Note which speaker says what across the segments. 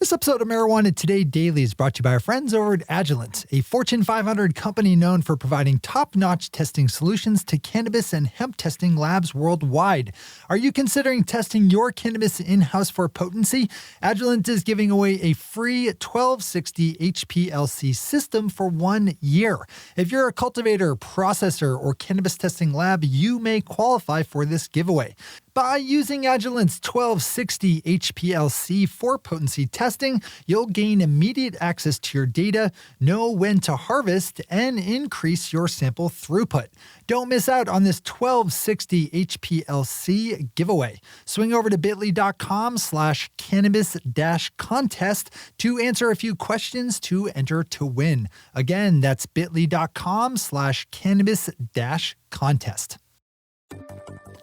Speaker 1: This episode of Marijuana Today Daily is brought to you by our friends over at Agilent, a Fortune 500 company known for providing top-notch testing solutions to cannabis and hemp testing labs worldwide. Are you considering testing your cannabis in-house for potency? Agilent is giving away a free 1260 HPLC system for 1 year. If you're a cultivator, processor, or cannabis testing lab, you may qualify for this giveaway. By using Agilent's 1260 HPLC for potency testing, you'll gain immediate access to your data, know when to harvest, and increase your sample throughput. Don't miss out on this 1260 HPLC giveaway. Swing over to bit.ly.com/cannabis-contest to answer a few questions to enter to win. Again, that's bit.ly.com/cannabis-contest.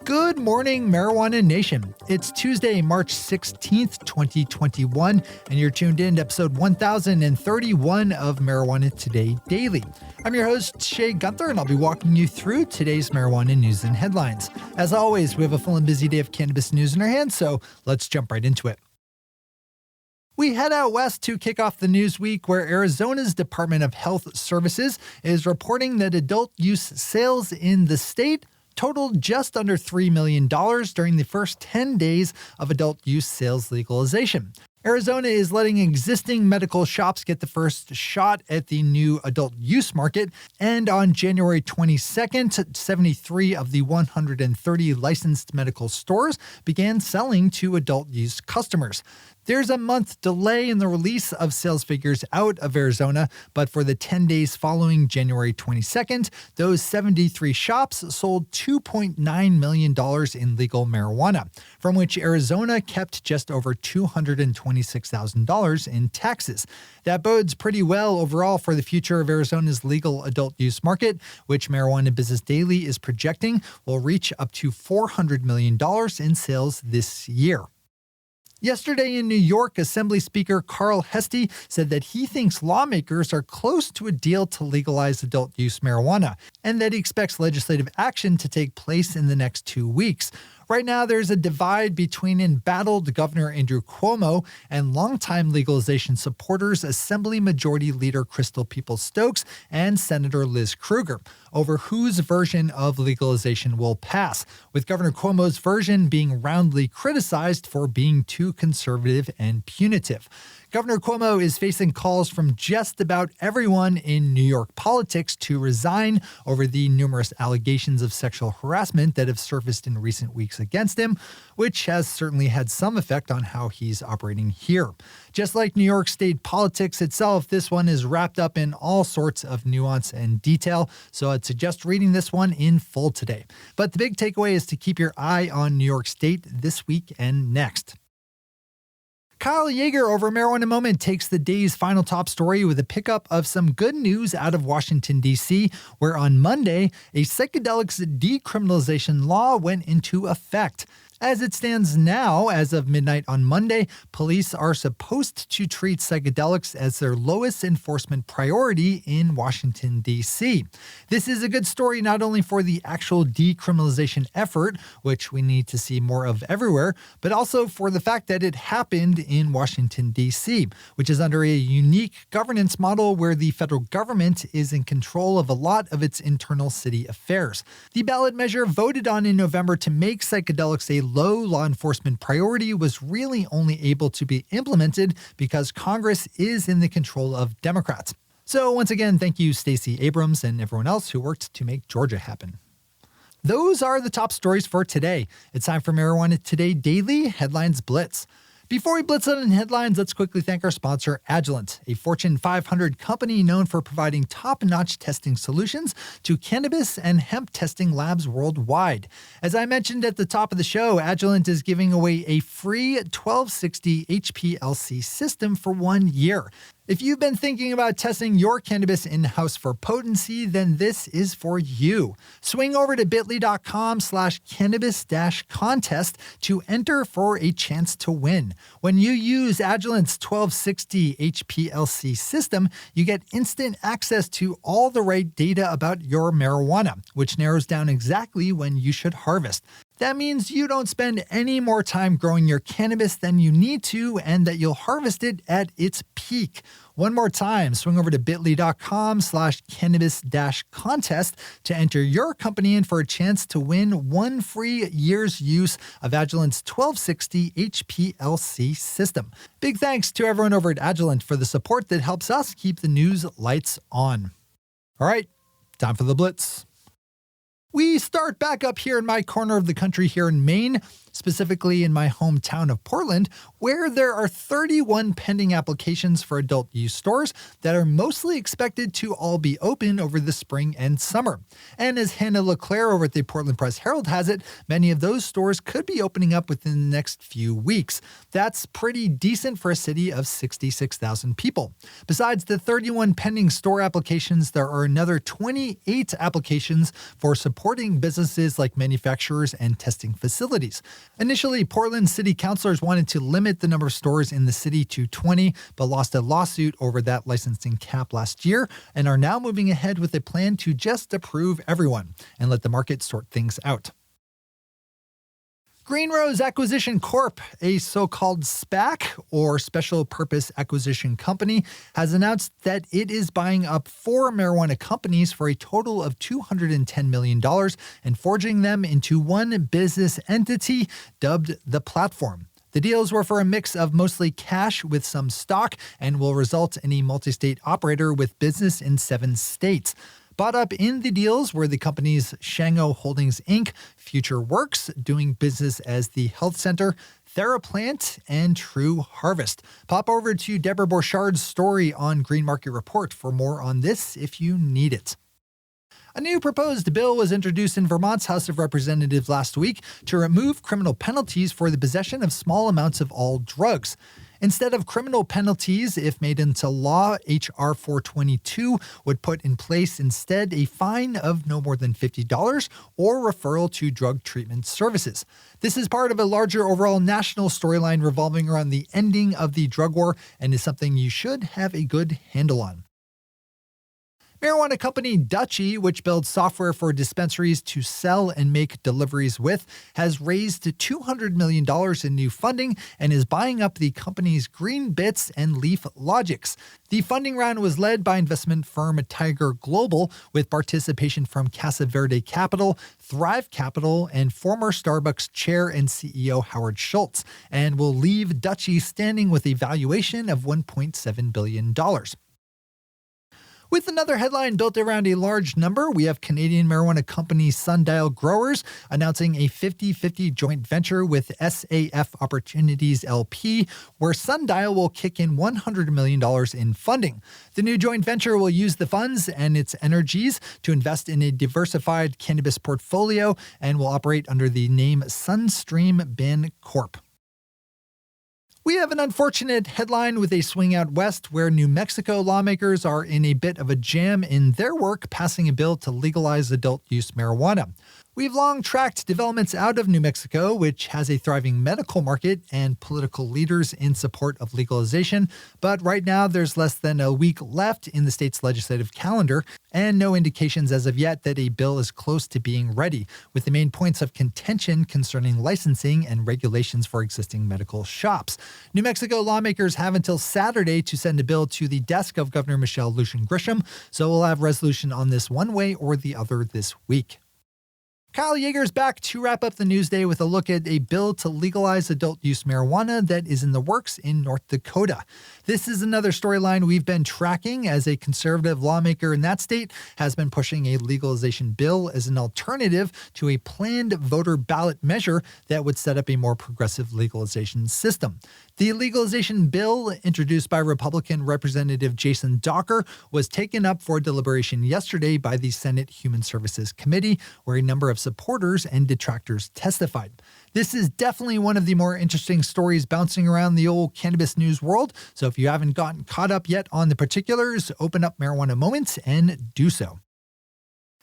Speaker 1: Good morning, Marijuana Nation. It's Tuesday, March 16th, 2021, and you're tuned in to episode 1031 of Marijuana Today Daily. I'm your host, Shay Gunther, and I'll be walking you through today's marijuana news and headlines. As always, we have a full and busy day of cannabis news in our hands, so let's jump right into it. We head out west to kick off the news week, where Arizona's Department of Health Services is reporting that adult use sales in the state totaled just under $3 million during the first 10 days of adult use sales legalization. Arizona is letting existing medical shops get the first shot at the new adult use market, and on January 22nd, 73 of the 130 licensed medical stores began selling to adult use customers. There's a month delay in the release of sales figures out of Arizona, but for the 10 days following January 22nd, those 73 shops sold $2.9 million in legal marijuana, from which Arizona kept just over $226,000 in taxes. That bodes pretty well overall for the future of Arizona's legal adult use market, which Marijuana Business Daily is projecting will reach up to $400 million in sales this year. Yesterday in New York, Assembly Speaker Carl Heastie said that he thinks lawmakers are close to a deal to legalize adult use marijuana, and that he expects legislative action to take place in the next 2 weeks. Right now, there's a divide between embattled Governor Andrew Cuomo and longtime legalization supporters Assembly Majority Leader Crystal Peoples-Stokes and Senator Liz Krueger over whose version of legalization will pass, with Governor Cuomo's version being roundly criticized for being too conservative and punitive. Governor Cuomo is facing calls from just about everyone in New York politics to resign over the numerous allegations of sexual harassment that have surfaced in recent weeks against him, which has certainly had some effect on how he's operating here. Just like New York state politics itself, this one is wrapped up in all sorts of nuance and detail, so I'd suggest reading this one in full today. But the big takeaway is to keep your eye on New York State this week and next. Kyle Yeager over Marijuana Moment takes the day's final top story with a pickup of some good news out of Washington, D.C., where on Monday, a psychedelics decriminalization law went into effect. As it stands now, as of midnight on Monday, police are supposed to treat psychedelics as their lowest enforcement priority in Washington, D.C. This is a good story not only for the actual decriminalization effort, which we need to see more of everywhere, but also for the fact that it happened in Washington, D.C., which is under a unique governance model where the federal government is in control of a lot of its internal city affairs. The ballot measure voted on in November to make psychedelics a low law enforcement priority was really only able to be implemented because Congress is in the control of Democrats. So once again, thank you Stacey Abrams and everyone else who worked to make Georgia happen. Those are the top stories for today. It's time for Marijuana Today Daily Headlines Blitz. Before we blitz out in headlines, let's quickly thank our sponsor, Agilent, a Fortune 500 company known for providing top-notch testing solutions to cannabis and hemp testing labs worldwide. As I mentioned at the top of the show, Agilent is giving away a free 1260 HPLC system for 1 year. If you've been thinking about testing your cannabis in-house for potency, then this is for you. Swing over to bit.ly.com/cannabis-contest to enter for a chance to win. When you use Agilent's 1260 HPLC system, you get instant access to all the right data about your marijuana, which narrows down exactly when you should harvest. That means you don't spend any more time growing your cannabis than you need to, and that you'll harvest it at its peak. One more time, swing over to bit.ly.com/cannabis-contest to enter your company in for a chance to win 1 free year's use of Agilent's 1260 HPLC system. Big thanks to everyone over at Agilent for the support that helps us keep the news lights on. All right, time for the Blitz. We start back up here in my corner of the country here in Maine, specifically in my hometown of Portland, where there are 31 pending applications for adult use stores that are mostly expected to all be open over the spring and summer. And as Hannah LeClaire over at the Portland Press Herald has it, many of those stores could be opening up within the next few weeks. That's pretty decent for a city of 66,000 people. Besides the 31 pending store applications, there are another 28 applications for supporting businesses like manufacturers and testing facilities. Initially, Portland city councilors wanted to limit the number of stores in the city to 20, but lost a lawsuit over that licensing cap last year and are now moving ahead with a plan to just approve everyone and let the market sort things out. Greenrose Acquisition Corp, a so-called SPAC, or Special Purpose Acquisition Company, has announced that it is buying up 4 marijuana companies for a total of $210 million and forging them into one business entity dubbed The Platform. The deals were for a mix of mostly cash with some stock and will result in a multi-state operator with business in 7 states. Bought up in the deals were the companies Shango Holdings Inc., Future Works, doing business as the Health Center, TheraPlant, and True Harvest. Pop over to Deborah Borchard's story on Green Market Report for more on this if you need it. A new proposed bill was introduced in Vermont's House of Representatives last week to remove criminal penalties for the possession of small amounts of all drugs. Instead of criminal penalties, if made into law, H.R. 422 would put in place instead a fine of no more than $50 or referral to drug treatment services. This is part of a larger overall national storyline revolving around the ending of the drug war and is something you should have a good handle on. Marijuana company Duchy, which builds software for dispensaries to sell and make deliveries with, has raised $200 million in new funding and is buying up the company's Greenbits and Leaf Logix. The funding round was led by investment firm Tiger Global, with participation from Casa Verde Capital, Thrive Capital, and former Starbucks chair and CEO Howard Schultz, and will leave Duchy standing with a valuation of $1.7 billion. With another headline built around a large number, we have Canadian marijuana company Sundial Growers announcing a 50-50 joint venture with SAF Opportunities LP, where Sundial will kick in $100 million in funding. The new joint venture will use the funds and its energies to invest in a diversified cannabis portfolio and will operate under the name Sunstream Bin Corp. We have an unfortunate headline with a swing out west where New Mexico lawmakers are in a bit of a jam in their work passing a bill to legalize adult use marijuana. We've long tracked developments out of New Mexico, which has a thriving medical market and political leaders in support of legalization, but right now there's less than a week left in the state's legislative calendar, and no indications as of yet that a bill is close to being ready, with the main points of contention concerning licensing and regulations for existing medical shops. New Mexico lawmakers have until Saturday to send a bill to the desk of Governor Michelle Lucian Grisham, so we'll have resolution on this one way or the other this week. Kyle Yeager's back to wrap up the news day with a look at a bill to legalize adult use marijuana that is in the works in North Dakota. This is another storyline we've been tracking, as a conservative lawmaker in that state has been pushing a legalization bill as an alternative to a planned voter ballot measure that would set up a more progressive legalization system. The legalization bill, introduced by Republican Representative Jason Docker, was taken up for deliberation yesterday by the Senate Human Services Committee, where a number of supporters and detractors testified. This is definitely one of the more interesting stories bouncing around the old cannabis news world, so if you haven't gotten caught up yet on the particulars, open up Marijuana Moments and do so.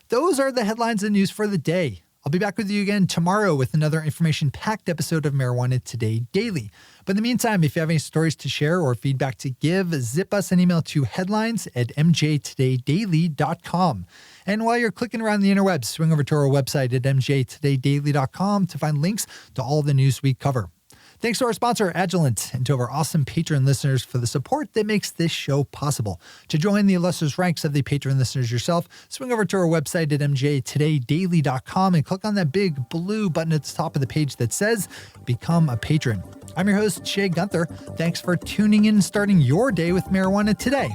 Speaker 1: Those are the headlines and news for the day. I'll be back with you again tomorrow with another information-packed episode of Marijuana Today Daily. But in the meantime, if you have any stories to share or feedback to give, zip us an email to headlines@mjtodaydaily.com. And while you're clicking around the interwebs, swing over to our website at mjtodaydaily.com to find links to all the news we cover. Thanks to our sponsor, Agilent, and to our awesome patron listeners for the support that makes this show possible. To join the illustrious ranks of the patron listeners yourself, swing over to our website at mjtodaydaily.com and click on that big blue button at the top of the page that says Become a Patron. I'm your host, Shay Gunther. Thanks for tuning in and starting your day with marijuana today.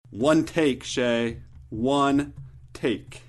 Speaker 2: One take, Shay. One take.